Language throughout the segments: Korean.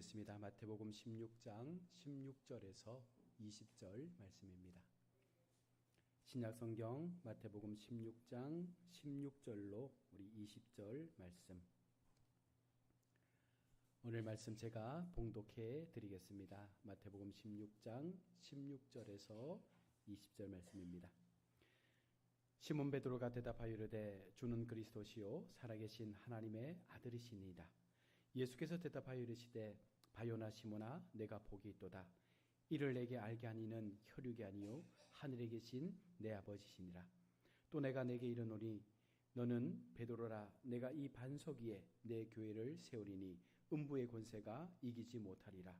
읽겠습니다. 마태복음 16장 16절에서 20절 말씀입니다. 신약성경 마태복음 16장 16절로 우리 20절 말씀. 오늘 말씀 제가 봉독해 드리겠습니다. 마태복음 16장 16절에서 20절 말씀입니다. 시몬 베드로가 대답하여 이르되 주는 그리스도시요 살아계신 하나님의 아들이시니이다. 예수께서 대답하여 이르시되 바요나 시몬아 내가 복이 있도다. 이를 내게 알게 하니는 혈육이 아니요 하늘에 계신 내 아버지시니라. 또 내가 내게 이르노니 너는 베드로라. 내가 이 반석 위에 내 교회를 세우리니 음부의 권세가 이기지 못하리라.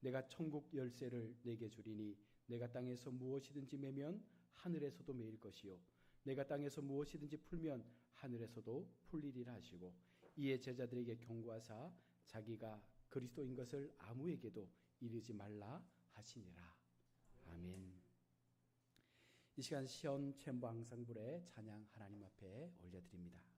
내가 천국 열쇠를 내게 주리니 내가 땅에서 무엇이든지 매면 하늘에서도 매일 것이요 내가 땅에서 무엇이든지 풀면 하늘에서도 풀리리라 하시고, 이에 제자들에게 경고하사 자기가 그리스도인 것을 아무에게도 이르지 말라 하시니라. 아멘. 이 시간 시온 챔버 앙상블의 찬양 하나님 앞에 올려드립니다.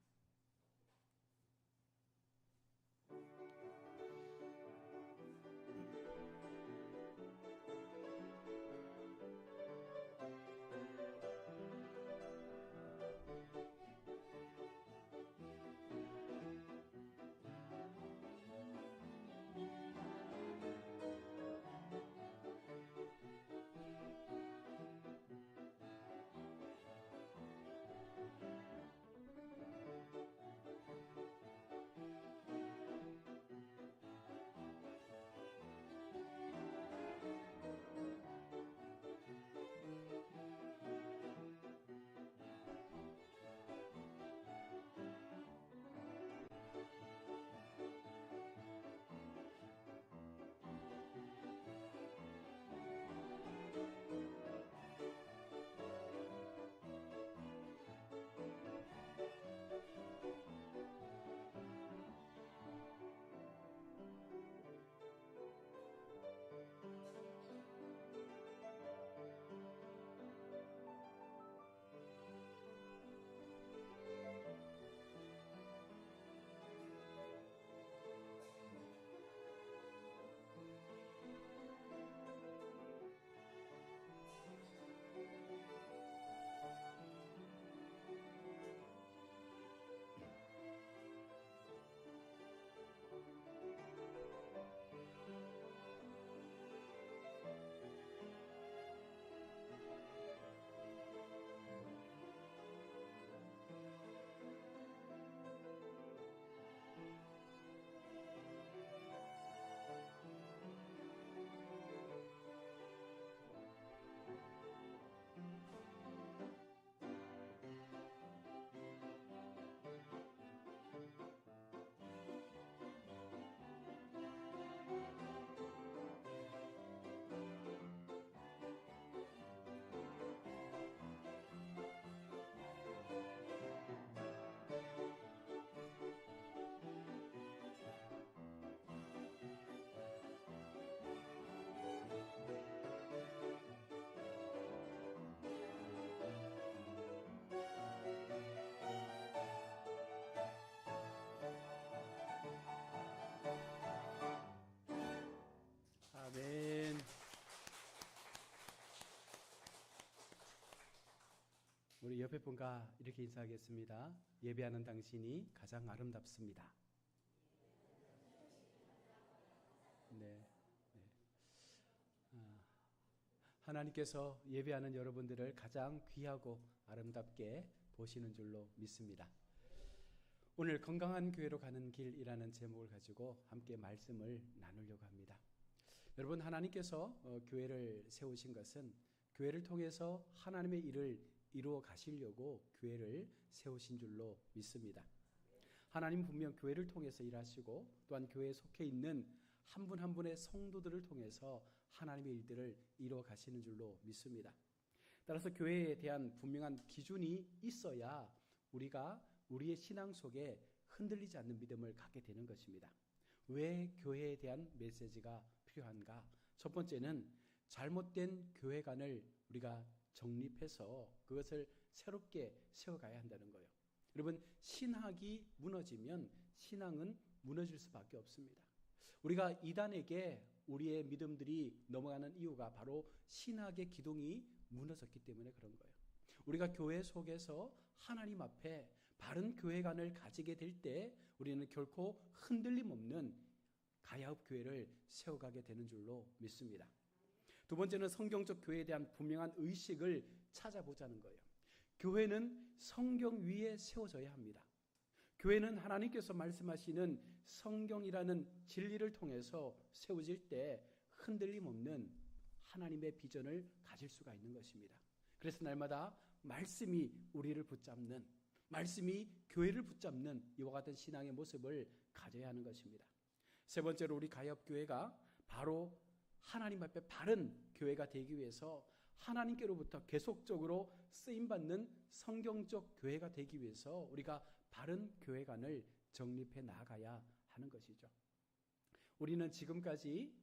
아멘. 우리 옆에 분과 이렇게 인사하겠습니다. 예배하는 당신이 가장 아름답습니다. 네. 하나님께서 예배하는 여러분들을 가장 귀하고 아름답게 보시는 줄로 믿습니다. 오늘 건강한 교회로 가는 길이라는 제목을 가지고 함께 말씀을 나누려고 합니다. 여러분, 하나님께서 교회를 세우신 것은 교회를 통해서 하나님의 일을 이루어 가시려고 교회를 세우신 줄로 믿습니다. 하나님 분명 교회를 통해서 일하시고 또한 교회에 속해 있는 한 분 한 분의 성도들을 통해서 하나님의 일들을 이루어 가시는 줄로 믿습니다. 따라서 교회에 대한 분명한 기준이 있어야 우리가 우리의 신앙 속에 흔들리지 않는 믿음을 갖게 되는 것입니다. 왜 교회에 대한 메시지가 필요한가? 첫 번째는 잘못된 교회관을 우리가 정립해서 그것을 새롭게 세워가야 한다는 거예요. 여러분, 신학이 무너지면 신앙은 무너질 수밖에 없습니다. 우리가 이단에게 우리의 믿음들이 넘어가는 이유가 바로 신학의 기둥이 무너졌기 때문에 그런 거예요. 우리가 교회 속에서 하나님 앞에 바른 교회관을 가지게 될 때 우리는 결코 흔들림 없는 가야읍 교회를 세워가게 되는 줄로 믿습니다. 두 번째는 성경적 교회에 대한 분명한 의식을 찾아보자는 거예요. 교회는 성경 위에 세워져야 합니다. 교회는 하나님께서 말씀하시는 성경이라는 진리를 통해서 세워질 때 흔들림 없는 하나님의 비전을 가질 수가 있는 것입니다. 그래서 날마다 말씀이 우리를 붙잡는, 말씀이 교회를 붙잡는 이와 같은 신앙의 모습을 가져야 하는 것입니다. 세 번째로 우리 가야읍 교회가 바로 하나님 앞에 바른 교회가 되기 위해서 하나님께로부터 계속적으로 쓰임받는 성경적 교회가 되기 위해서 우리가 바른 교회관을 정립해 나가야 하는 것이죠. 우리는 지금까지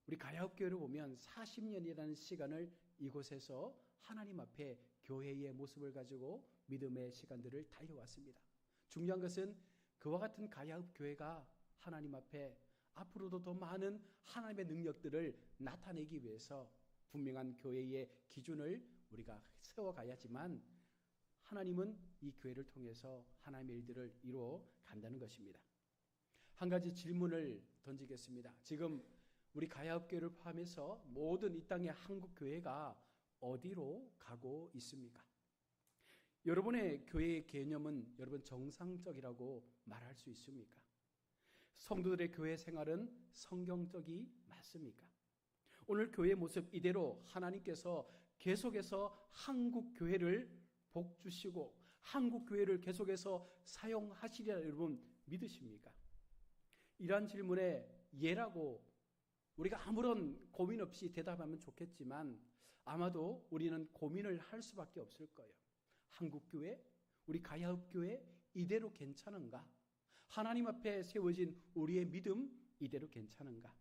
우리 가야읍 교회를 보면 40년이라는 시간을 이곳에서 하나님 앞에 교회의 모습을 가지고 믿음의 시간들을 달려왔습니다. 중요한 것은 그와 같은 가야읍 교회가 하나님 앞에 앞으로도 더 많은 하나님의 능력들을 나타내기 위해서 분명한 교회의 기준을 우리가 세워가야지만 하나님은 이 교회를 통해서 하나님의 일들을 이루어 간다는 것입니다. 한 가지 질문을 던지겠습니다. 지금 우리 가야읍 교회를 포함해서 모든 이 땅의 한국 교회가 어디로 가고 있습니까? 여러분의 교회의 개념은 여러분 정상적이라고 말할 수 있습니까? 성도들의 교회 생활은 성경적이 맞습니까? 오늘 교회의 모습 이대로 하나님께서 계속해서 한국 교회를 복 주시고 한국 교회를 계속해서 사용하시리라 여러분 믿으십니까? 이러한 질문에 예라고 우리가 아무런 고민 없이 대답하면 좋겠지만 아마도 우리는 고민을 할 수밖에 없을 거예요. 한국 교회, 우리 가야읍 교회 이대로 괜찮은가? 하나님 앞에 세워진 우리의 믿음 이대로 괜찮은가?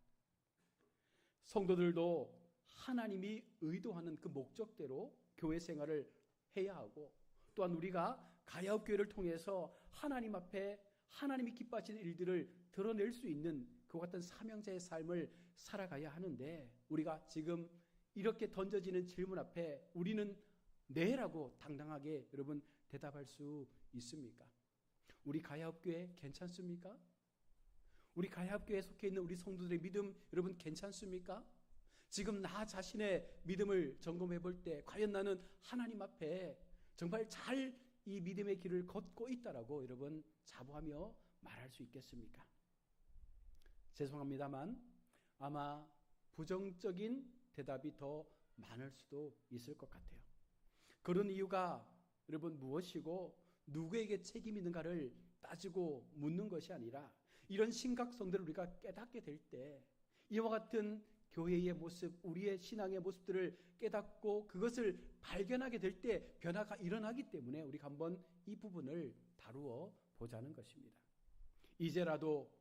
성도들도 하나님이 의도하는 그 목적대로 교회 생활을 해야 하고 또한 우리가 가야읍 교회를 통해서 하나님 앞에 하나님이 기뻐하시는 일들을 드러낼 수 있는 그 같은 사명자의 삶을 살아가야 하는데 우리가 지금 이렇게 던져지는 질문 앞에 우리는 네라고 당당하게 여러분 대답할 수 있습니까? 우리 가야읍 교회 괜찮습니까? 우리 가야읍 교회에 속해 있는 우리 성도들의 믿음 여러분 괜찮습니까? 지금 나 자신의 믿음을 점검해 볼 때 과연 나는 하나님 앞에 정말 잘 이 믿음의 길을 걷고 있다라고 여러분 자부하며 말할 수 있겠습니까? 죄송합니다만 아마 부정적인 대답이 더 많을 수도 있을 것 같아요. 그런 이유가 여러분 무엇이고 누구에게 책임이 있는가를 따지고 묻는 것이 아니라 이런 심각성들을 우리가 깨닫게 될 때 이와 같은 교회의 모습, 우리의 신앙의 모습들을 깨닫고 그것을 발견하게 될 때 변화가 일어나기 때문에 우리가 한번 이 부분을 다루어 보자는 것입니다. 이제라도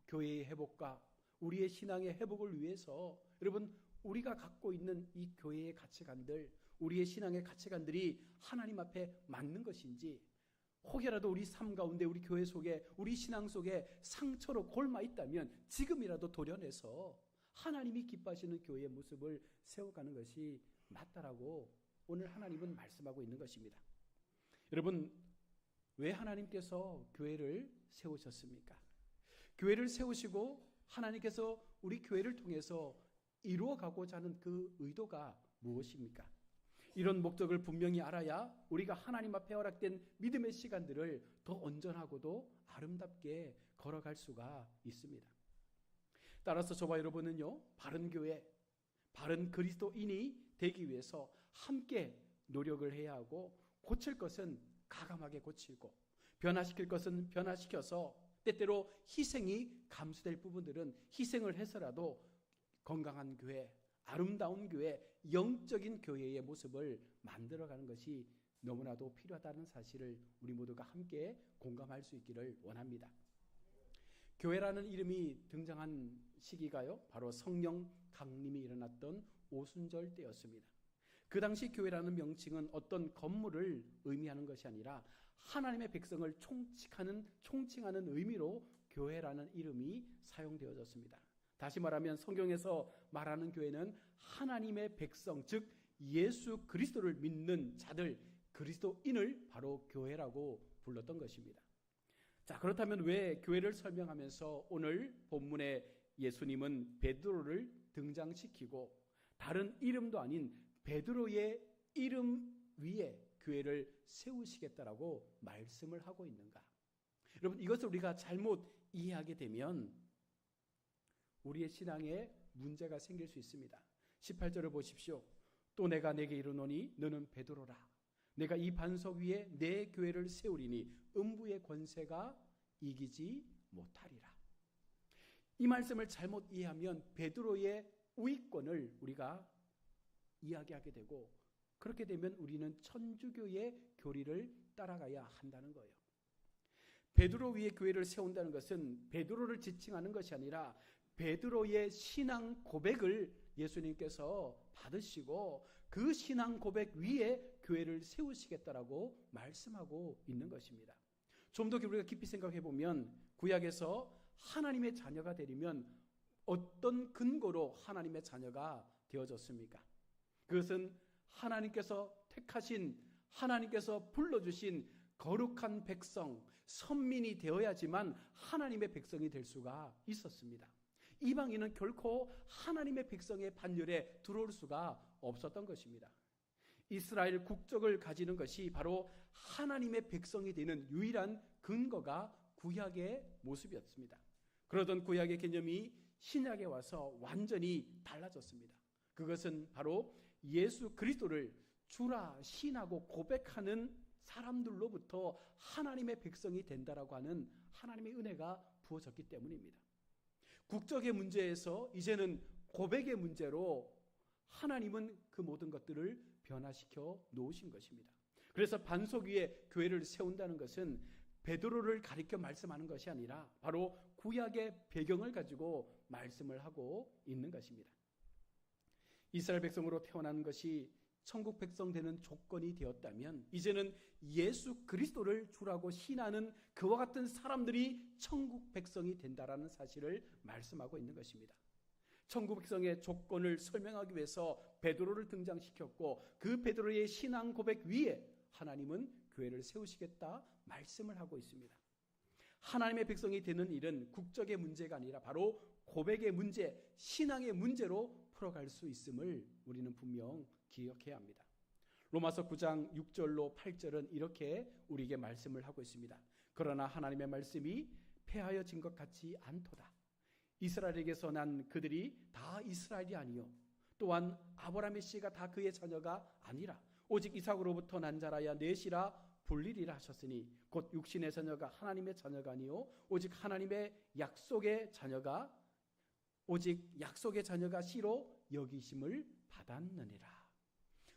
교회의 회복과 우리의 신앙의 회복을 위해서 여러분 우리가 갖고 있는 이 교회의 가치관들, 우리의 신앙의 가치관들이 하나님 앞에 맞는 것인지 혹여라도 우리 삶 가운데 우리 교회 속에 우리 신앙 속에 상처로 골마 있다면 지금이라도 도려내서 하나님이 기뻐하시는 교회의 모습을 세워가는 것이 맞다라고 오늘 하나님은 말씀하고 있는 것입니다. 여러분 왜 하나님께서 교회를 세우셨습니까? 교회를 세우시고 하나님께서 우리 교회를 통해서 이루어가고자 하는 그 의도가 무엇입니까? 이런 목적을 분명히 알아야 우리가 하나님 앞에 허락된 믿음의 시간들을 더 온전하고도 아름답게 걸어갈 수가 있습니다. 따라서 저와 여러분은요, 바른 교회, 바른 그리스도인이 되기 위해서 함께 노력을 해야 하고 고칠 것은 가감하게 고치고 변화시킬 것은 변화시켜서 때때로 희생이 감수될 부분들은 희생을 해서라도 건강한 교회, 아름다운 교회, 영적인 교회의 모습을 만들어가는 것이 너무나도 필요하다는 사실을 우리 모두가 함께 공감할 수 있기를 원합니다. 교회라는 이름이 등장한 시기가요, 바로 성령 강림이 일어났던 오순절 때였습니다. 그 당시 교회라는 명칭은 어떤 건물을 의미하는 것이 아니라 하나님의 백성을 총칭하는 의미로 교회라는 이름이 사용되어졌습니다. 다시 말하면 성경에서 말하는 교회는 하나님의 백성, 즉 예수 그리스도를 믿는 자들, 그리스도인을 바로 교회라고 불렀던 것입니다. 자, 그렇다면 왜 교회를 설명하면서 오늘 본문에 예수님은 베드로를 등장시키고 다른 이름도 아닌 베드로의 이름 위에 교회를 세우시겠다라고 말씀을 하고 있는가? 여러분, 이것을 우리가 잘못 이해하게 되면 우리의 신앙에 문제가 생길 수 있습니다. 18절을 보십시오. 또 내가 내게 이르노니 너는 베드로라. 내가 이 반석 위에 내 교회를 세우리니 음부의 권세가 이기지 못하리라. 이 말씀을 잘못 이해하면 베드로의 우위권을 우리가 이야기하게 되고, 그렇게 되면 우리는 천주교의 교리를 따라가야 한다는 거예요. 베드로 위에 교회를 세운다는 것은 베드로를 지칭하는 것이 아니라 베드로의 신앙 고백을 예수님께서 받으시고 그 신앙 고백 위에 교회를 세우시겠다라고 말씀하고 있는 것입니다. 좀 더 우리가 깊이 생각해 보면 구약에서 하나님의 자녀가 되려면 어떤 근거로 하나님의 자녀가 되어졌습니까? 그것은 하나님께서 택하신, 하나님께서 불러주신 거룩한 백성, 선민이 되어야지만 하나님의 백성이 될 수가 있었습니다. 이방인은 결코 하나님의 백성의 반열에 들어올 수가 없었던 것입니다. 이스라엘 국적을 가지는 것이 바로 하나님의 백성이 되는 유일한 근거가 구약의 모습이었습니다. 그러던 구약의 개념이 신약에 와서 완전히 달라졌습니다. 그것은 바로 예수 그리스도를 주라 신하고 고백하는 사람들로부터 하나님의 백성이 된다라고 하는 하나님의 은혜가 부어졌기 때문입니다. 국적의 문제에서 이제는 고백의 문제로 하나님은 그 모든 것들을 변화시켜 놓으신 것입니다. 그래서 반석 위에 교회를 세운다는 것은 베드로를 가리켜 말씀하는 것이 아니라 바로 구약의 배경을 가지고 말씀을 하고 있는 것입니다. 이스라엘 백성으로 태어난 것이 천국 백성 되는 조건이 되었다면 이제는 예수 그리스도를 주라고 신하는 그와 같은 사람들이 천국 백성이 된다라는 사실을 말씀하고 있는 것입니다. 천국 백성의 조건을 설명하기 위해서 베드로를 등장시켰고 그 베드로의 신앙 고백 위에 하나님은 교회를 세우시겠다 말씀을 하고 있습니다. 하나님의 백성이 되는 일은 국적의 문제가 아니라 바로 고백의 문제, 신앙의 문제로 풀어갈 수 있음을 우리는 분명 기억해야 합니다. 로마서 9장 6절로 8절은 이렇게 우리에게 말씀을 하고 있습니다. 그러나 하나님의 말씀이 패하여진 것 같지 않도다. 이스라엘에게서 난 그들이 다 이스라엘이 아니요 또한 아브라함의 씨가 다 그의 자녀가 아니라 오직 이삭으로부터 난 자라야 넷이라 불리리라 하셨으니 곧 육신의 자녀가 하나님의 자녀가 아니요 오직 하나님의 약속의 자녀가 씨로 여기심을 받았느니라.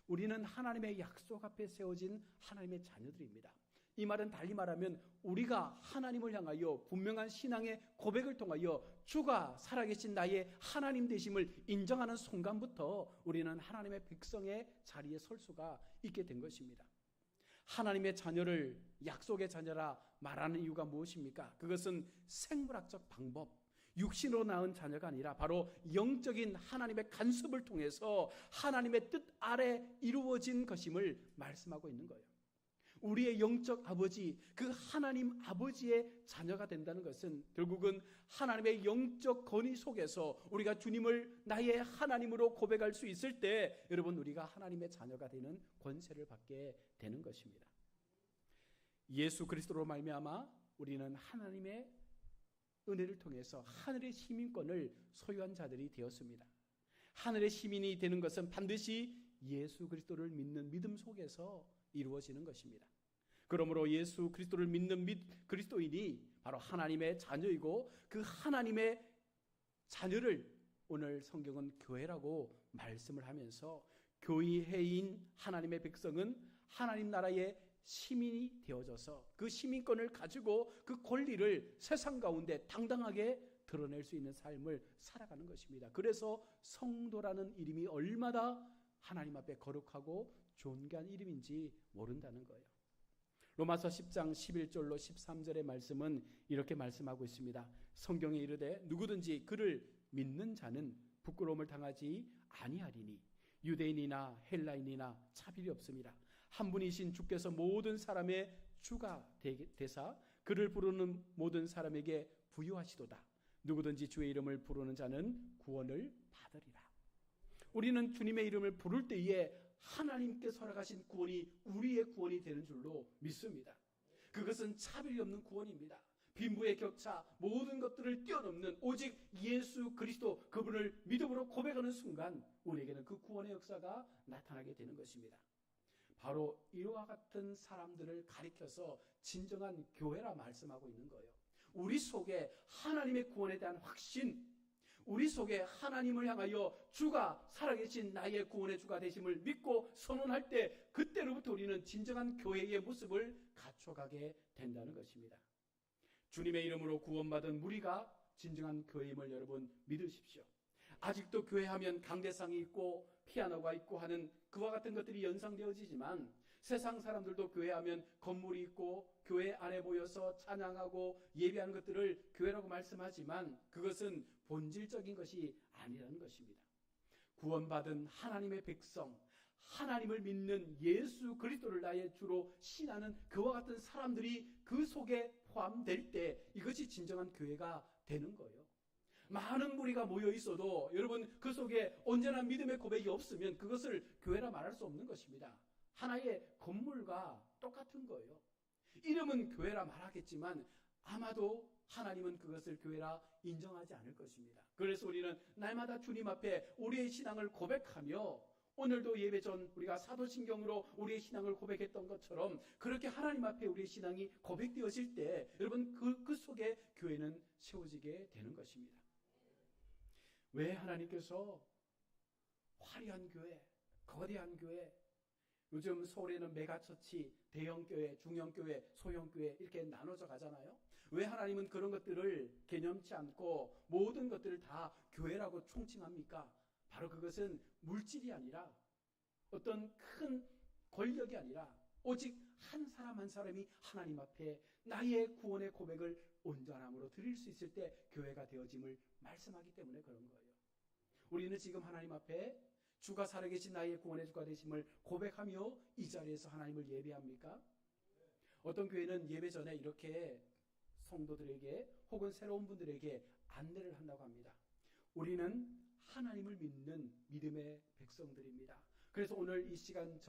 우리는 하나님의 약속 앞에 세워진 하나님의 자녀들입니다. 이 말은 달리 말하면 우리가 하나님을 향하여 분명한 신앙의 고백을 통하여 주가 살아계신 나의 하나님 되심을 인정하는 순간부터 우리는 하나님의 백성의 자리에 설 수가 있게 된 것입니다. 하나님의 자녀를 약속의 자녀라 말하는 이유가 무엇입니까? 그것은 생물학적 방법, 육신으로 낳은 자녀가 아니라 바로 영적인 하나님의 간섭을 통해서 하나님의 뜻 아래 이루어진 것임을 말씀하고 있는 거예요. 우리의 영적 아버지, 그 하나님 아버지의 자녀가 된다는 것은 결국은 하나님의 영적 권위 속에서 우리가 주님을 나의 하나님으로 고백할 수 있을 때 여러분 우리가 하나님의 자녀가 되는 권세를 받게 되는 것입니다. 예수 그리스도로 말미암아 우리는 하나님의 은혜를 통해서 하늘의 시민권을 소유한 자들이 되었습니다. 하늘의 시민이 되는 것은 반드시 예수 그리스도를 믿는 믿음 속에서 이루어지는 것입니다. 그러므로 예수 그리스도를 믿는 그리스도인이 바로 하나님의 자녀이고 그 하나님의 자녀를 오늘 성경은 교회라고 말씀을 하면서 교회인 하나님의 백성은 하나님 나라의 시민이 되어져서 그 시민권을 가지고 그 권리를 세상 가운데 당당하게 드러낼 수 있는 삶을 살아가는 것입니다. 그래서 성도라는 이름이 얼마나 하나님 앞에 거룩하고 존귀한 이름인지 모른다는 거예요. 로마서 10장 11절로 13절의 말씀은 이렇게 말씀하고 있습니다. 성경에 이르되 누구든지 그를 믿는 자는 부끄러움을 당하지 아니하리니 유대인이나 헬라인이나 차별이 없습니다. 한 분이신 주께서 모든 사람의 주가 되사 그를 부르는 모든 사람에게 부유하시도다. 누구든지 주의 이름을 부르는 자는 구원을 받으리라. 우리는 주님의 이름을 부를 때에 하나님께서 허락하신 구원이 우리의 구원이 되는 줄로 믿습니다. 그것은 차별이 없는 구원입니다. 빈부의 격차, 모든 것들을 뛰어넘는 오직 예수 그리스도 그분을 믿음으로 고백하는 순간 우리에게는 그 구원의 역사가 나타나게 되는 것입니다. 바로 이와 같은 사람들을 가리켜서 진정한 교회라 말씀하고 있는 거예요. 우리 속에 하나님의 구원에 대한 확신, 우리 속에 하나님을 향하여 주가 살아계신 나의 구원의 주가 되심을 믿고 선언할 때 그때로부터 우리는 진정한 교회의 모습을 갖춰가게 된다는 것입니다. 주님의 이름으로 구원받은 무리가 진정한 교회임을 여러분 믿으십시오. 아직도 교회하면 강대상이 있고 피아노가 있고 하는 그와 같은 것들이 연상되어지지만 세상 사람들도 교회하면 건물이 있고 교회 안에 모여서 찬양하고 예배하는 것들을 교회라고 말씀하지만 그것은 본질적인 것이 아니라는 것입니다. 구원받은 하나님의 백성, 하나님을 믿는 예수 그리스도를 나의 주로 신하는 그와 같은 사람들이 그 속에 포함될 때 이것이 진정한 교회가 되는 거예요. 많은 무리가 모여 있어도 여러분 그 속에 언제나 믿음의 고백이 없으면 그것을 교회라 말할 수 없는 것입니다. 하나의 건물과 똑같은 거예요. 이름은 교회라 말하겠지만 아마도 하나님은 그것을 교회라 인정하지 않을 것입니다. 그래서 우리는 날마다 주님 앞에 우리의 신앙을 고백하며 오늘도 예배 전 우리가 사도신경으로 우리의 신앙을 고백했던 것처럼 그렇게 하나님 앞에 우리의 신앙이 고백되어질 때 여러분 그 속에 교회는 세워지게 되는 것입니다. 왜 하나님께서 화려한 교회, 거대한 교회, 요즘 서울에는 메가처치, 대형교회, 중형교회, 소형교회 이렇게 나눠져 가잖아요. 왜 하나님은 그런 것들을 개념치 않고 모든 것들을 다 교회라고 총칭합니까? 바로 그것은 물질이 아니라 어떤 큰 권력이 아니라 오직 한 사람 한 사람이 하나님 앞에 나의 구원의 고백을 온전함으로 드릴 수 있을 때 교회가 되어짐을 말씀하기 때문에 그런 거예요. 우리는 지금 하나님 앞에 주가 살아계신 나의 구원의 주가 되심을 고백하며 이 자리에서 하나님을 예배합니까? 어떤 교회는 예배 전에 이렇게 성도들에게 혹은 새로운 분들에게 안내를 한다고 합니다. 우리는 하나님을 믿는 믿음의 백성들입니다. 그래서 오늘 이 시간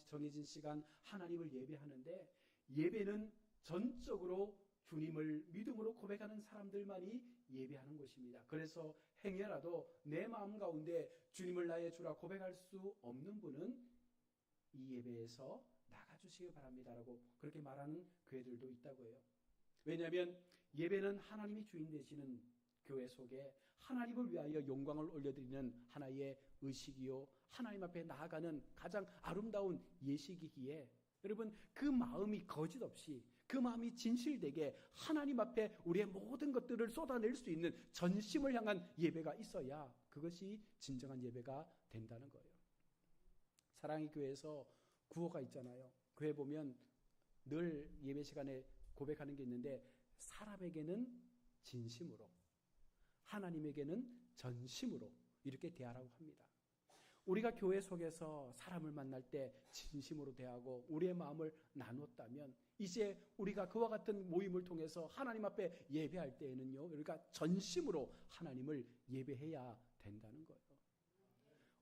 정해진 시간 하나님을 예배하는데 예배는 전적으로 주님을 믿음으로 고백하는 사람들만이 예배하는 곳입니다. 그래서 행여라도 내 마음 가운데 주님을 나의 주라 고백할 수 없는 분은 이 예배에서 나가주시기 바랍니다라고 그렇게 말하는 교회들도 있다고 해요. 왜냐하면 예배는 하나님이 주인 되시는 교회 속에 하나님을 위하여 영광을 올려드리는 하나의 의식이요 하나님 앞에 나아가는 가장 아름다운 예식이기에 여러분 그 마음이 거짓 없이 그 마음이 진실되게 하나님 앞에 우리의 모든 것들을 쏟아낼 수 있는 전심을 향한 예배가 있어야 그것이 진정한 예배가 된다는 거예요. 사랑의 교회에서 구호가 있잖아요. 교회 보면 늘 예배 시간에 고백하는 게 있는데 사람에게는 진심으로 하나님에게는 전심으로 이렇게 대하라고 합니다. 우리가 교회 속에서 사람을 만날 때 진심으로 대하고 우리의 마음을 나눴다면 이제 우리가 그와 같은 모임을 통해서 하나님 앞에 예배할 때에는요 우리가 전심으로 하나님을 예배해야 된다는 거예요.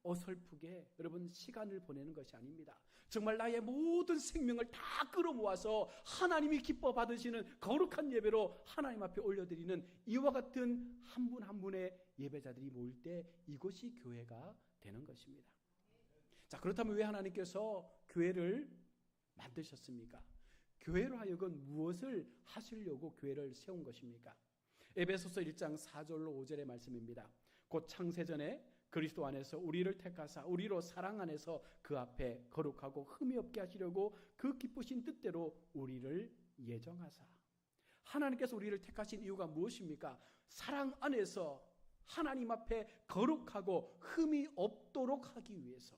어설프게 여러분 시간을 보내는 것이 아닙니다. 정말 나의 모든 생명을 다 끌어모아서 하나님이 기뻐 받으시는 거룩한 예배로 하나님 앞에 올려드리는 이와 같은 한 분 한 분의 예배자들이 모일 때 이것이 교회가 되는 것입니다. 자, 그렇다면 왜 하나님께서 교회를 만드셨습니까? 교회로 하여금 무엇을 하시려고 교회를 세운 것입니까? 에베소서 1장 4절로 5절의 말씀입니다. 곧 창세전에 그리스도 안에서 우리를 택하사 우리로 사랑 안에서 그 앞에 거룩하고 흠이 없게 하시려고 그 기쁘신 뜻대로 우리를 예정하사. 하나님께서 우리를 택하신 이유가 무엇입니까? 사랑 안에서 하나님 앞에 거룩하고 흠이 없도록 하기 위해서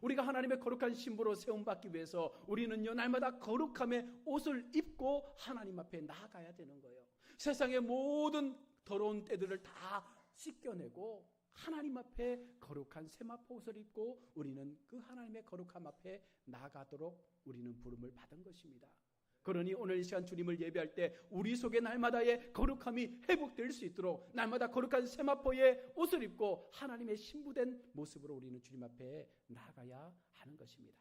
우리가 하나님의 거룩한 신부로 세움받기 위해서 우리는요 날마다 거룩함의 옷을 입고 하나님 앞에 나아가야 되는 거예요. 세상의 모든 더러운 때들을 다 씻겨내고 하나님 앞에 거룩한 세마포 옷을 입고 우리는 그 하나님의 거룩함 앞에 나아가도록 우리는 부름을 받은 것입니다. 그러니 오늘 이 시간 주님을 예배할 때 우리 속에 날마다의 거룩함이 회복될 수 있도록 날마다 거룩한 세마포의 옷을 입고 하나님의 신부된 모습으로 우리는 주님 앞에 나아가야 하는 것입니다.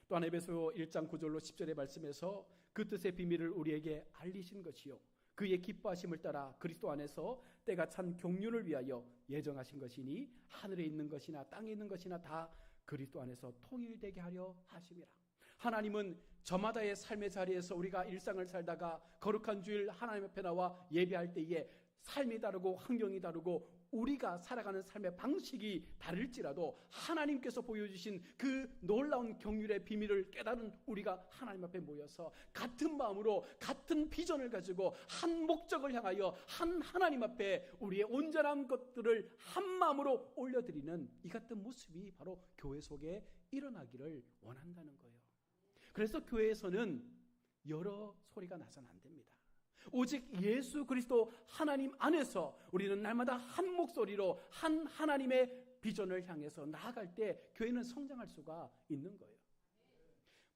또한 에베소 1장 9절로 10절의 말씀에서 그 뜻의 비밀을 우리에게 알리신 것이요 그의 기뻐하심을 따라 그리스도 안에서 때가 찬 경륜을 위하여 예정하신 것이니 하늘에 있는 것이나 땅에 있는 것이나 다 그리스도 안에서 통일되게 하려 하심이라. 하나님은 저마다의 삶의 자리에서 우리가 일상을 살다가 거룩한 주일 하나님 앞에 나와 예배할 때에 삶이 다르고 환경이 다르고 우리가 살아가는 삶의 방식이 다를지라도 하나님께서 보여주신 그 놀라운 경륜의 비밀을 깨달은 우리가 하나님 앞에 모여서 같은 마음으로 같은 비전을 가지고 한 목적을 향하여 한 하나님 앞에 우리의 온전한 것들을 한 마음으로 올려드리는 이 같은 모습이 바로 교회 속에 일어나기를 원한다는 거예요. 그래서 교회에서는 여러 소리가 나서는 안 됩니다. 오직 예수 그리스도 하나님 안에서 우리는 날마다 한 목소리로 한 하나님의 비전을 향해서 나아갈 때 교회는 성장할 수가 있는 거예요.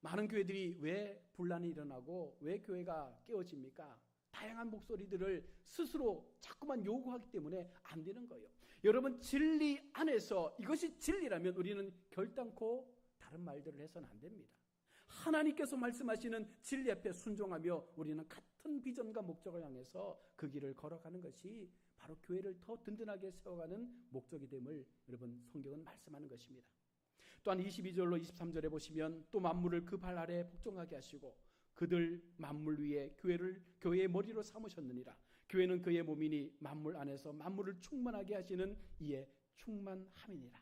많은 교회들이 왜 분란이 일어나고 왜 교회가 깨어집니까? 다양한 목소리들을 스스로 자꾸만 요구하기 때문에 안 되는 거예요. 여러분 진리 안에서 이것이 진리라면 우리는 결단코 다른 말들을 해서는 안 됩니다. 하나님께서 말씀하시는 진리 앞에 순종하며 우리는 같은 비전과 목적을 향해서 그 길을 걸어가는 것이 바로 교회를 더 든든하게 세워가는 목적이 됨을 여러분 성경은 말씀하는 것입니다. 또한 22절로 23절에 보시면 또 만물을 그 발 아래 복종하게 하시고 그들 만물 위에 교회의 머리로 삼으셨느니라. 교회는 그의 몸이니 만물 안에서 만물을 충만하게 하시는 이의 충만함이니라.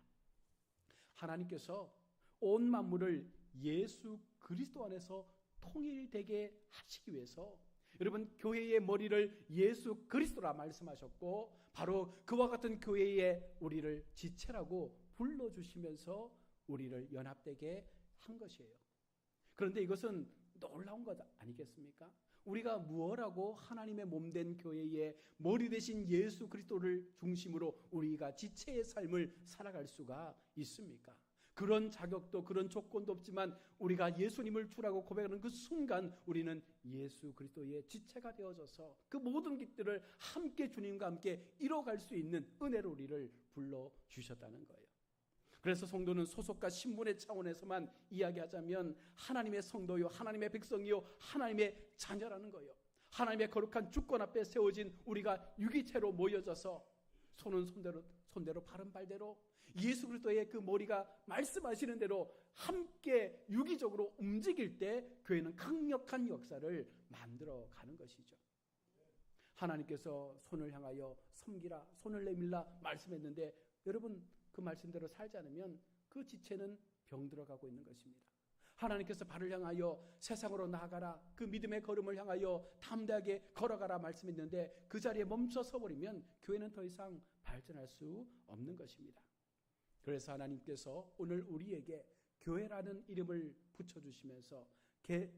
하나님께서 온 만물을 예수 그리스도 안에서 통일되게 하시기 위해서 여러분 교회의 머리를 예수 그리스도라 말씀하셨고 바로 그와 같은 교회의 우리를 지체라고 불러주시면서 우리를 연합되게 한 것이에요. 그런데 이것은 놀라운 것 아니겠습니까? 우리가 무엇하고 하나님의 몸된 교회의 머리 되신 예수 그리스도를 중심으로 우리가 지체의 삶을 살아갈 수가 있습니까? 그런 자격도 그런 조건도 없지만 우리가 예수님을 주라고 고백하는 그 순간 우리는 예수 그리스도의 지체가 되어져서 그 모든 것들을 함께 주님과 함께 이뤄갈 수 있는 은혜로 우리를 불러주셨다는 거예요. 그래서 성도는 소속과 신분의 차원에서만 이야기하자면 하나님의 성도요 하나님의 백성이요 하나님의 자녀라는 거예요. 하나님의 거룩한 주권 앞에 세워진 우리가 유기체로 모여져서 손은 손대로 발은 발대로 예수 그리스도의 그 머리가 말씀하시는 대로 함께 유기적으로 움직일 때 교회는 강력한 역사를 만들어가는 것이죠. 하나님께서 손을 향하여 섬기라 손을 내밀라 말씀했는데 여러분 그 말씀대로 살지 않으면 그 지체는 병들어가고 있는 것입니다. 하나님께서 발을 향하여 세상으로 나아가라 그 믿음의 걸음을 향하여 담대하게 걸어가라 말씀했는데 그 자리에 멈춰 서버리면 교회는 더 이상 발전할 수 없는 것입니다. 그래서 하나님께서 오늘 우리에게 교회라는 이름을 붙여주시면서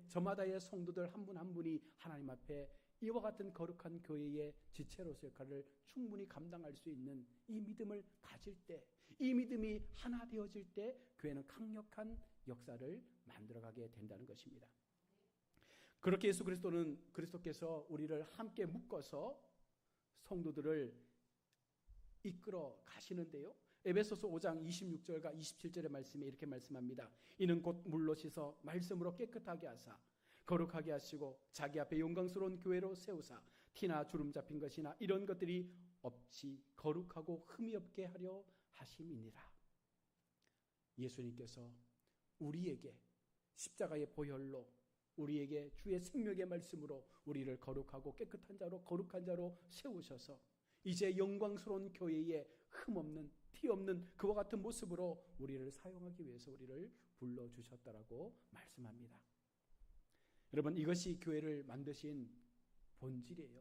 저마다의 성도들 한 분 한 분이 하나님 앞에 이와 같은 거룩한 교회의 지체로서의 역할을 충분히 감당할 수 있는 이 믿음을 가질 때 이 믿음이 하나 되어질 때 교회는 강력한 역사를 만들어가게 된다는 것입니다. 그렇게 예수 그리스도께서 우리를 함께 묶어서 성도들을 이끌어 가시는데요. 에베소서 5장 26절과 27절의 말씀에 이렇게 말씀합니다. 이는 곧 물로 씻어 말씀으로 깨끗하게 하사 거룩하게 하시고 자기 앞에 영광스러운 교회로 세우사 티나 주름 잡힌 것이나 이런 것들이 없이 거룩하고 흠이 없게 하려 하심이니라. 예수님께서 우리에게 십자가의 보혈로 우리에게 주의 생명의 말씀으로 우리를 거룩하고 깨끗한 자로 거룩한 자로 세우셔서 이제 영광스러운 교회에 흠없는 티 없는 그와 같은 모습으로 우리를 사용하기 위해서 우리를 불러주셨다라고 말씀합니다. 여러분 이것이 교회를 만드신 본질이에요.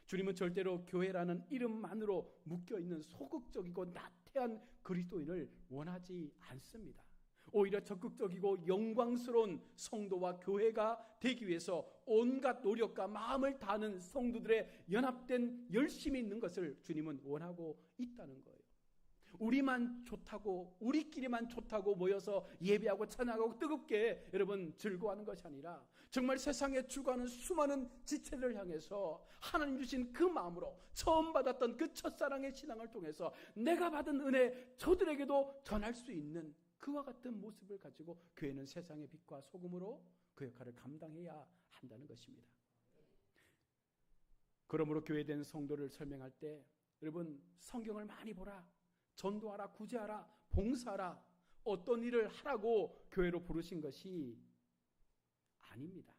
주님은 절대로 교회라는 이름만으로 묶여있는 소극적이고 나태한 그리스도인을 원하지 않습니다. 오히려 적극적이고 영광스러운 성도와 교회가 되기 위해서 온갖 노력과 마음을 다하는 성도들의 연합된 열심이 있는 것을 주님은 원하고 있다는 거예요. 우리만 좋다고, 우리끼리만 좋다고 모여서 예배하고 찬양하고 뜨겁게 여러분 즐거워하는 것이 아니라 정말 세상에 출구하는 수많은 지체들을 향해서 하나님 주신 그 마음으로 처음 받았던 그 첫사랑의 신앙을 통해서 내가 받은 은혜 저들에게도 전할 수 있는 그와 같은 모습을 가지고 교회는 세상의 빛과 소금으로 그 역할을 감당해야 한다는 것입니다. 그러므로 교회된 성도를 설명할 때 여러분 성경을 많이 보라, 전도하라, 구제하라, 봉사하라, 어떤 일을 하라고 교회로 부르신 것이 아닙니다.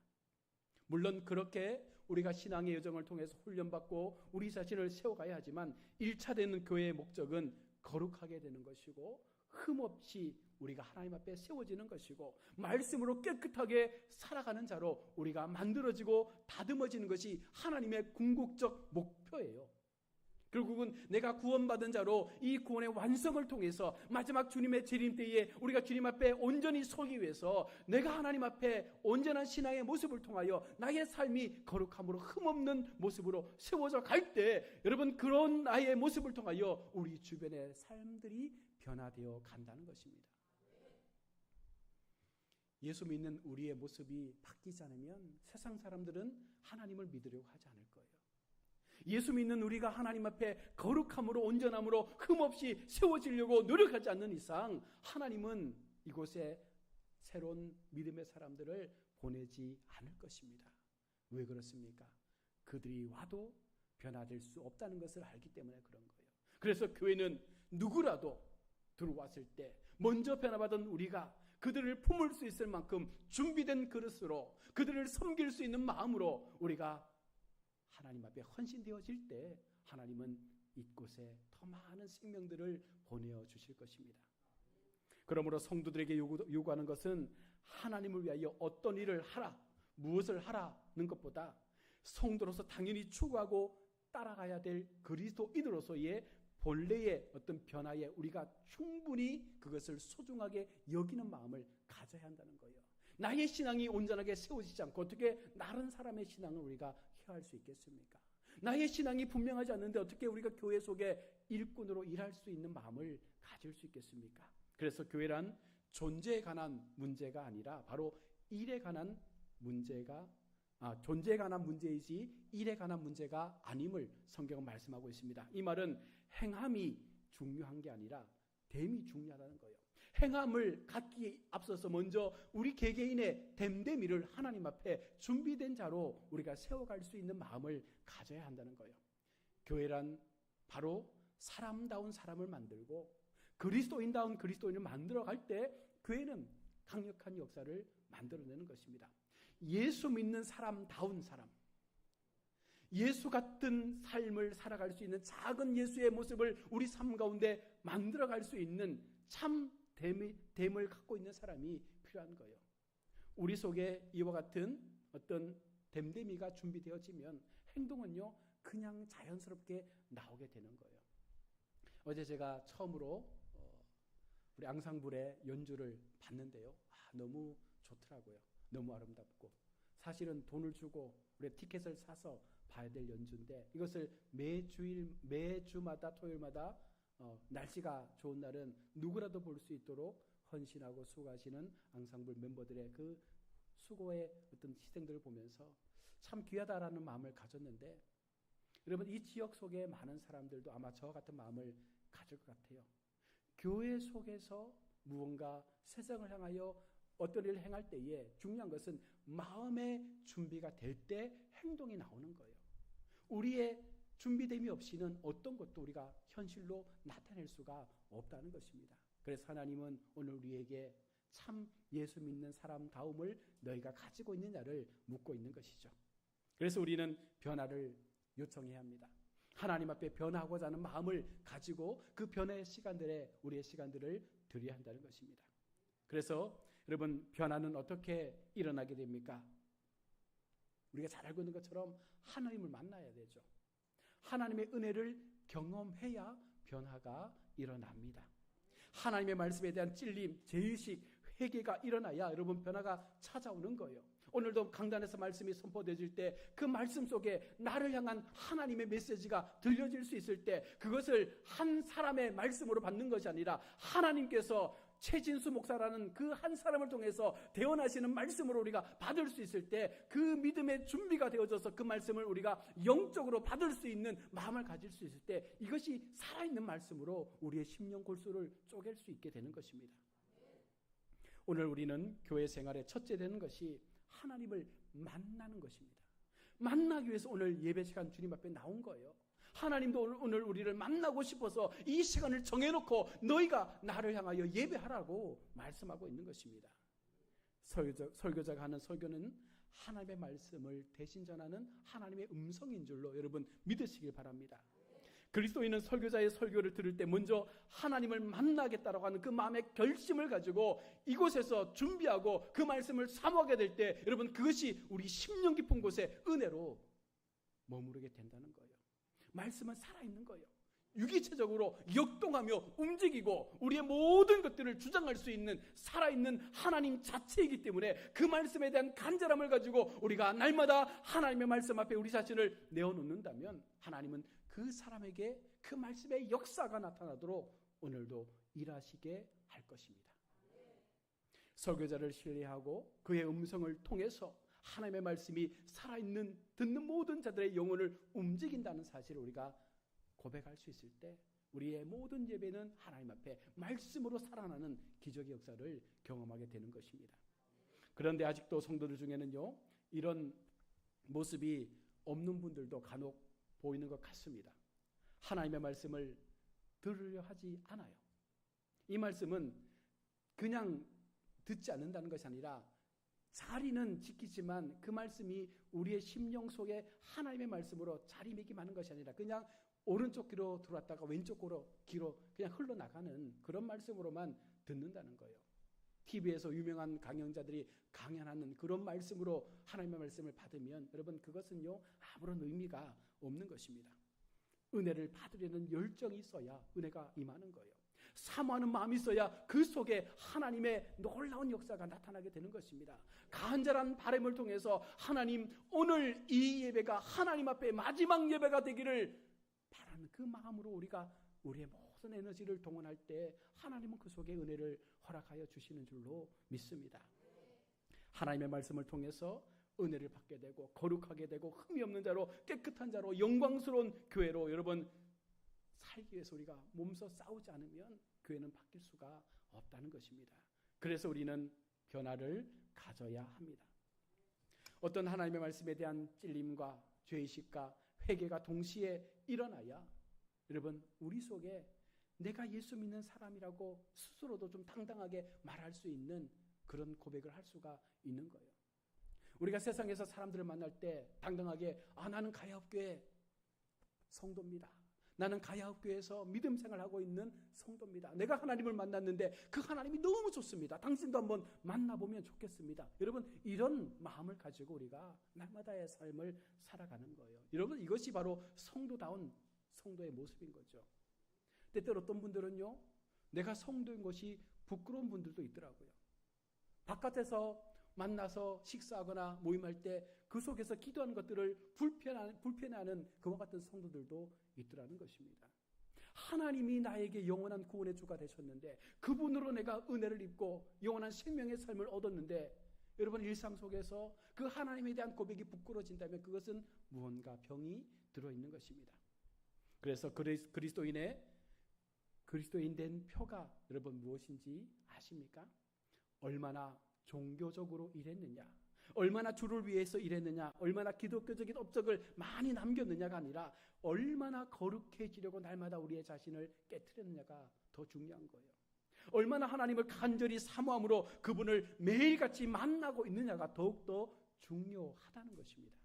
물론 그렇게 우리가 신앙의 여정을 통해서 훈련받고 우리 자신을 세워가야 하지만 1차 되는 교회의 목적은 거룩하게 되는 것이고 흠없이 우리가 하나님 앞에 세워지는 것이고 말씀으로 깨끗하게 살아가는 자로 우리가 만들어지고 다듬어지는 것이 하나님의 궁극적 목표예요. 결국은 내가 구원받은 자로 이 구원의 완성을 통해서 마지막 주님의 재림 때에 우리가 주님 앞에 온전히 서기 위해서 내가 하나님 앞에 온전한 신앙의 모습을 통하여 나의 삶이 거룩함으로 흠없는 모습으로 세워져 갈 때 여러분 그런 나의 모습을 통하여 우리 주변의 삶들이 변화되어 간다는 것입니다. 예수 믿는 우리의 모습이 바뀌지 않으면 세상 사람들은 하나님을 믿으려고 하지 않을 거예요. 예수 믿는 우리가 하나님 앞에 거룩함으로 온전함으로 흠없이 세워지려고 노력하지 않는 이상 하나님은 이곳에 새로운 믿음의 사람들을 보내지 않을 것입니다. 왜 그렇습니까? 그들이 와도 변화될 수 없다는 것을 알기 때문에 그런 거예요. 그래서 교회는 누구라도 들어왔을 때 먼저 변화받은 우리가 그들을 품을 수 있을 만큼 준비된 그릇으로 그들을 섬길 수 있는 마음으로 우리가 하나님 앞에 헌신되어질 때 하나님은 이곳에 더 많은 생명들을 보내어 주실 것입니다. 그러므로 성도들에게 요구하는 것은 하나님을 위하여 어떤 일을 하라, 무엇을 하라는 것보다 성도로서 당연히 추구하고 따라가야 될 그리스도인으로서의 본래의 어떤 변화에 우리가 충분히 그것을 소중하게 여기는 마음을 가져야 한다는 거예요. 나의 신앙이 온전하게 세워지지 않고 어떻게 다른 사람의 신앙을 우리가 해할 수 있겠습니까? 나의 신앙이 분명하지 않는데 어떻게 우리가 교회 속에 일꾼으로 일할 수 있는 마음을 가질 수 있겠습니까? 그래서 교회란 존재에 관한 문제가 아니라 바로 일에 관한 문제가 존재에 관한 문제이지 일에 관한 문제가 아님을 성경은 말씀하고 있습니다. 이 말은 행함이 중요한 게 아니라 됨이 중요하다는 거예요. 행함을 갖기에 앞서서 먼저 우리 개개인의 됨됨이를 하나님 앞에 준비된 자로 우리가 세워갈 수 있는 마음을 가져야 한다는 거예요. 교회란 바로 사람다운 사람을 만들고 그리스도인다운 그리스도인을 만들어갈 때 교회는 강력한 역사를 만들어내는 것입니다. 예수 믿는 사람다운 사람, 예수 같은 삶을 살아갈 수 있는 작은 예수의 모습을 우리 삶 가운데 만들어갈 수 있는 참 됨을 갖고 있는 사람이 필요한 거예요. 우리 속에 이와 같은 어떤 됨됨이가 준비되어지면 행동은요 그냥 자연스럽게 나오게 되는 거예요. 어제 제가 처음으로 우리 앙상블의 연주를 봤는데요. 너무 좋더라고요. 너무 아름답고 사실은 돈을 주고 우리 티켓을 사서 봐야 될 연주인데 이것을 매주마다 토요일마다 날씨가 좋은 날은 누구라도 볼 수 있도록 헌신하고 수고하시는 앙상블 멤버들의 그 수고의 어떤 희생들을 보면서 참 귀하다라는 마음을 가졌는데 여러분 이 지역 속에 많은 사람들도 아마 저와 같은 마음을 가질 것 같아요. 교회 속에서 무언가 세상을 향하여 어떤 일을 행할 때에 중요한 것은 마음의 준비가 될 때 행동이 나오는 거예요. 우리의 준비됨이 없이는 어떤 것도 우리가 현실로 나타낼 수가 없다는 것입니다. 그래서 하나님은 오늘 우리에게 참 예수 믿는 사람다움을 너희가 가지고 있느냐를 묻고 있는 것이죠. 그래서 우리는 변화를 요청해야 합니다. 하나님 앞에 변화하고자 하는 마음을 가지고 그 변화의 시간들에 우리의 시간들을 드려야 한다는 것입니다. 그래서 여러분 변화는 어떻게 일어나게 됩니까? 우리가 잘 알고 있는 것처럼 하나님을 만나야 되죠. 하나님의 은혜를 경험해야 변화가 일어납니다. 하나님의 말씀에 대한 찔림, 죄의식, 회개가 일어나야 여러분 변화가 찾아오는 거예요. 오늘도 강단에서 말씀이 선포되어질 때 그 말씀 속에 나를 향한 하나님의 메시지가 들려질 수 있을 때 그것을 한 사람의 말씀으로 받는 것이 아니라 하나님께서 최진수 목사라는 그 한 사람을 통해서 대언하시는 말씀으로 우리가 받을 수 있을 때 그 믿음의 준비가 되어져서 그 말씀을 우리가 영적으로 받을 수 있는 마음을 가질 수 있을 때 이것이 살아있는 말씀으로 우리의 심령 골수를 쪼갤 수 있게 되는 것입니다. 오늘 우리는 교회 생활의 첫째 되는 것이 하나님을 만나는 것입니다. 만나기 위해서 오늘 예배 시간 주님 앞에 나온 거예요. 하나님도 오늘 우리를 만나고 싶어서 이 시간을 정해놓고 너희가 나를 향하여 예배하라고 말씀하고 있는 것입니다. 설교자가 하는 설교는 하나님의 말씀을 대신 전하는 하나님의 음성인 줄로 여러분 믿으시길 바랍니다. 그리스도인은 설교자의 설교를 들을 때 먼저 하나님을 만나겠다라고 하는 그 마음의 결심을 가지고 이곳에서 준비하고 그 말씀을 사모하게 될 때 여러분 그것이 우리 심령 깊은 곳에 은혜로 머무르게 된다는 거예요. 말씀은 살아있는 거예요. 유기체적으로 역동하며 움직이고 우리의 모든 것들을 주장할 수 있는 살아있는 하나님 자체이기 때문에 그 말씀에 대한 간절함을 가지고 우리가 날마다 하나님의 말씀 앞에 우리 자신을 내어놓는다면 하나님은 그 사람에게 그 말씀의 역사가 나타나도록 오늘도 일하시게 할 것입니다. 설교자를 신뢰하고 그의 음성을 통해서 하나님의 말씀이 살아있는 듣는 모든 자들의 영혼을 움직인다는 사실을 우리가 고백할 수 있을 때 우리의 모든 예배는 하나님 앞에 말씀으로 살아나는 기적의 역사를 경험하게 되는 것입니다. 그런데 아직도 성도들 중에는요 이런 모습이 없는 분들도 간혹 보이는 것 같습니다. 하나님의 말씀을 들으려 하지 않아요. 이 말씀은 그냥 듣지 않는다는 것이 아니라 자리는 지키지만 그 말씀이 우리의 심령 속에 하나님의 말씀으로 자리매김하는 것이 아니라 그냥 오른쪽 귀로 들어왔다가 왼쪽 귀로 그냥 흘러나가는 그런 말씀으로만 듣는다는 거예요. TV에서 유명한 강연자들이 강연하는 그런 말씀으로 하나님의 말씀을 받으면 여러분 그것은요 아무런 의미가 없는 것입니다. 은혜를 받으려는 열정이 있어야 은혜가 임하는 거예요. 사모하는 마음이 있어야 그 속에 하나님의 놀라운 역사가 나타나게 되는 것입니다. 간절한 바람을 통해서 하나님 오늘 이 예배가 하나님 앞에 마지막 예배가 되기를 바라는 그 마음으로 우리가 우리의 모든 에너지를 동원할 때 하나님은 그 속에 은혜를 허락하여 주시는 줄로 믿습니다. 하나님의 말씀을 통해서 은혜를 받게 되고 거룩하게 되고 흠이 없는 자로 깨끗한 자로 영광스러운 교회로 여러분 살기 위해서 우리가 몸서 싸우지 않으면 교회는 바뀔 수가 없다는 것입니다. 그래서 우리는 변화를 가져야 합니다. 어떤 하나님의 말씀에 대한 찔림과 죄의식과 회개가 동시에 일어나야 여러분 우리 속에 내가 예수 믿는 사람이라고 스스로도 좀 당당하게 말할 수 있는 그런 고백을 할 수가 있는 거예요. 우리가 세상에서 사람들을 만날 때 당당하게 나는 가야업교회 성도입니다. 나는 가야업교회에서 믿음 생활하고 있는 성도입니다. 내가 하나님을 만났는데 그 하나님이 너무 좋습니다. 당신도 한번 만나보면 좋겠습니다. 여러분 이런 마음을 가지고 우리가 날마다의 삶을 살아가는 거예요. 여러분 이것이 바로 성도다운 성도의 모습인 거죠. 때때로 어떤 분들은요 내가 성도인 것이 부끄러운 분들도 있더라고요. 바깥에서 만나서 식사하거나 모임할 때 그 속에서 기도하는 것들을 불편해하는 그와 같은 성도들도 있더라는 것입니다. 하나님이 나에게 영원한 구원의 주가 되셨는데 그분으로 내가 은혜를 입고 영원한 생명의 삶을 얻었는데 여러분 일상 속에서 그 하나님에 대한 고백이 부끄러워진다면 그것은 무언가 병이 들어있는 것입니다. 그래서 그리스도인 된 표가 여러분 무엇인지 아십니까? 얼마나 종교적으로 일했느냐, 얼마나 주를 위해서 일했느냐, 얼마나 기독교적인 업적을 많이 남겼느냐가 아니라 얼마나 거룩해지려고 날마다 우리의 자신을 깨트렸느냐가 더 중요한 거예요. 얼마나 하나님을 간절히 사모함으로 그분을 매일같이 만나고 있느냐가 더욱더 중요하다는 것입니다.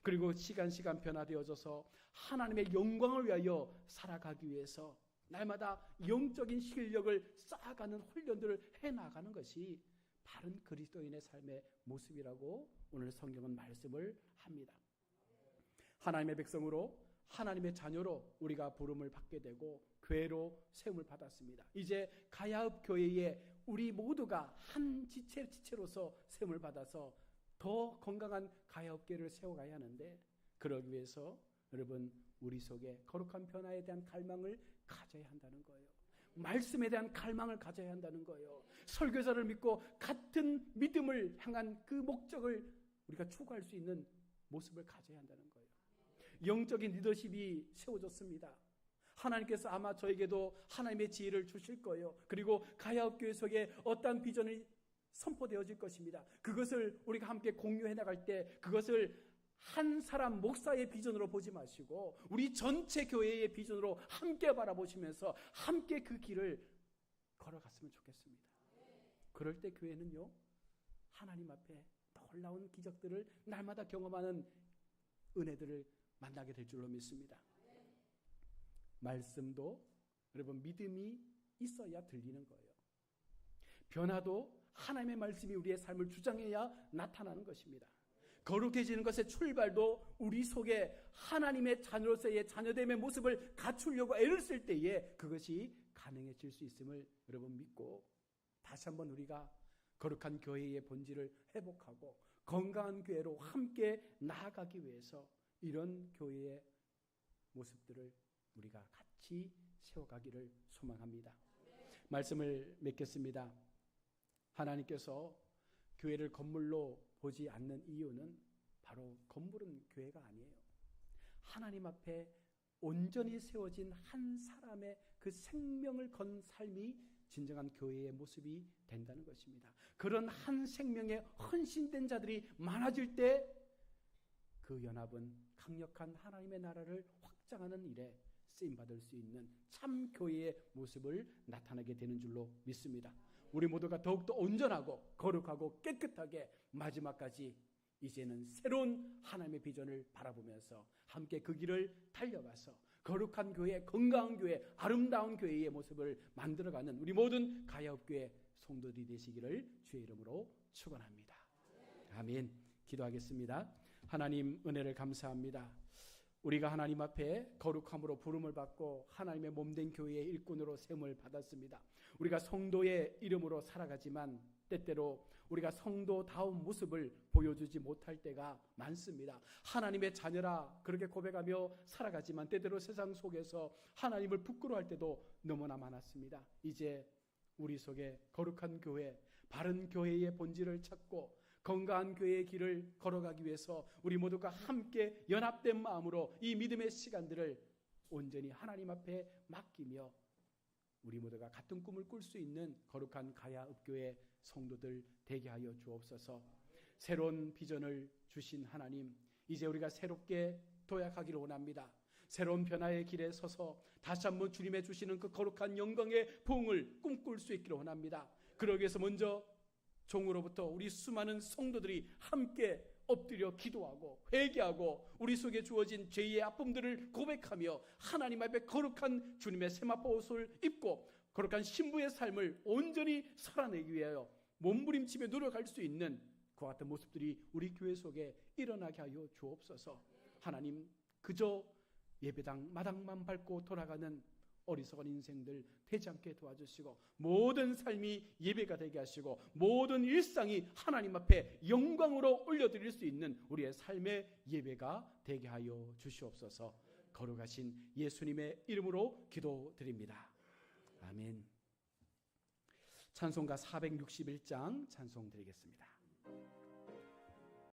그리고 시간 변화되어져서 하나님의 영광을 위하여 살아가기 위해서 날마다 영적인 실력을 쌓아가는 훈련들을 해나가는 것이 바른 그리스도인의 삶의 모습이라고 오늘 성경은 말씀을 합니다. 하나님의 백성으로 하나님의 자녀로 우리가 부름을 받게 되고 교회로 세움을 받았습니다. 이제 가야읍 교회에 우리 모두가 한 지체로서 세움을 받아서 더 건강한 가야읍 교회를 세워가야 하는데, 그러기 위해서 여러분 우리 속에 거룩한 변화에 대한 갈망을 가져야 한다는 거예요. 말씀에 대한 갈망을 가져야 한다는 거예요. 설교자를 믿고 같은 믿음을 향한 그 목적을 우리가 추구할 수 있는 모습을 가져야 한다는 거예요. 영적인 리더십이 세워졌습니다. 하나님께서 아마 저에게도 하나님의 지혜를 주실 거예요. 그리고 가야읍 교회 속에 어떠한 비전이 선포되어질 것입니다. 그것을 우리가 함께 공유해 나갈 때 그것을 한 사람 목사의 비전으로 보지 마시고 우리 전체 교회의 비전으로 함께 바라보시면서 함께 그 길을 걸어갔으면 좋겠습니다. 그럴 때 교회는요, 하나님 앞에 놀라운 기적들을 날마다 경험하는 은혜들을 만나게 될 줄로 믿습니다. 말씀도 여러분 믿음이 있어야 들리는 거예요. 변화도 하나님의 말씀이 우리의 삶을 주장해야 나타나는 것입니다. 거룩해지는 것의 출발도 우리 속에 하나님의 자녀로서의 자녀됨의 모습을 갖추려고 애를 쓸 때에 그것이 가능해질 수 있음을 여러분 믿고, 다시 한번 우리가 거룩한 교회의 본질을 회복하고 건강한 교회로 함께 나아가기 위해서 이런 교회의 모습들을 우리가 같이 세워가기를 소망합니다. 말씀을 맺겠습니다. 하나님께서 교회를 건물로 보지 않는 이유는 바로 건물은 교회가 아니에요. 하나님 앞에 온전히 세워진 한 사람의 그 생명을 건 삶이 진정한 교회의 모습이 된다는 것입니다. 그런 한 생명에 헌신된 자들이 많아질 때 그 연합은 강력한 하나님의 나라를 확장하는 일에 쓰임받을 수 있는 참 교회의 모습을 나타내게 되는 줄로 믿습니다. 우리 모두가 더욱더 온전하고 거룩하고 깨끗하게 마지막까지 이제는 새로운 하나님의 비전을 바라보면서 함께 그 길을 달려가서 거룩한 교회, 건강한 교회, 아름다운 교회의 모습을 만들어가는 우리 모든 가야읍 교회 성도들이 되시기를 주의 이름으로 축원합니다. 아멘. 기도하겠습니다. 하나님 은혜를 감사합니다. 우리가 하나님 앞에 거룩함으로 부름을 받고 하나님의 몸된 교회의 일꾼으로 세움을 받았습니다. 우리가 성도의 이름으로 살아가지만 때때로 우리가 성도다운 모습을 보여주지 못할 때가 많습니다. 하나님의 자녀라 그렇게 고백하며 살아가지만 때때로 세상 속에서 하나님을 부끄러워할 때도 너무나 많았습니다. 이제 우리 속에 거룩한 교회, 바른 교회의 본질을 찾고 건강한 교회의 길을 걸어가기 위해서 우리 모두가 함께 연합된 마음으로 이 믿음의 시간들을 온전히 하나님 앞에 맡기며 우리 모두가 같은 꿈을 꿀 수 있는 거룩한 가야읍교회 성도들 되게 하여 주옵소서. 새로운 비전을 주신 하나님, 이제 우리가 새롭게 도약하기를 원합니다. 새로운 변화의 길에 서서 다시 한번 주님의 주시는 그 거룩한 영광의 부흥을 꿈꿀 수 있기를 원합니다. 그러기 위해서 먼저 종으로부터 우리 수많은 성도들이 함께 엎드려 기도하고 회개하고 우리 속에 주어진 죄의 아픔들을 고백하며 하나님 앞에 거룩한 주님의 세마포 옷을 입고 거룩한 신부의 삶을 온전히 살아내기 위하여 몸부림치며 노력할 수 있는 그와 같은 모습들이 우리 교회 속에 일어나게 하여 주옵소서. 하나님, 그저 예배당 마당만 밟고 돌아가는 어리석은 인생들 되지 않게 도와주시고 모든 삶이 예배가 되게 하시고 모든 일상이 하나님 앞에 영광으로 올려드릴 수 있는 우리의 삶의 예배가 되게 하여 주시옵소서. 거룩하신 예수님의 이름으로 기도드립니다. 아멘. 찬송가 461장 찬송 드리겠습니다.